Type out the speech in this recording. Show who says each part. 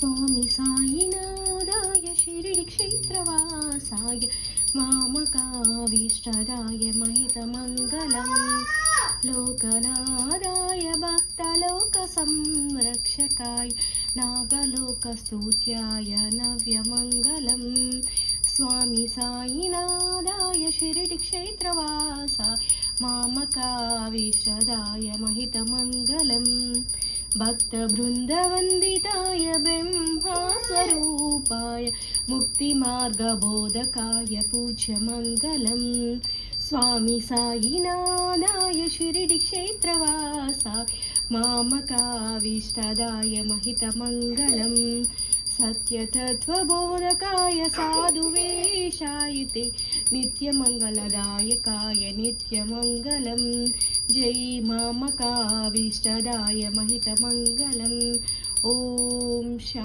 Speaker 1: स्वामी साईनाथाय शिरडिक्षेत्रवासाय मामकाभीष्टदाय महितमङ्गलम् लोकनाथाय भक्तलोकसंरक्षकाय नागलोकस्तुत्याय नव्यमङ्गलम् स्वामी साईनाथाय शिरडिक्षेत्रवासाय मामकाभीष्टदाय महितमङ्गलम् भक्तवृन्दवन्दिताय ब्रह्मस्वरूपाय मुक्तिमार्गबोधकाय पूज्यमङ्गलम् स्वामी साईनाथाय शिरडिक्षेत्रवासाय मामकाभीष्टदाय महितमङ्गलम् सत्यतत्त्वबोधकाय साधुवेशाय ते नित्यमङ्गलदायकाय नित्यमङ्गलम् जय मामकाभीष्टदाय महितमङ्गलम्। ॐ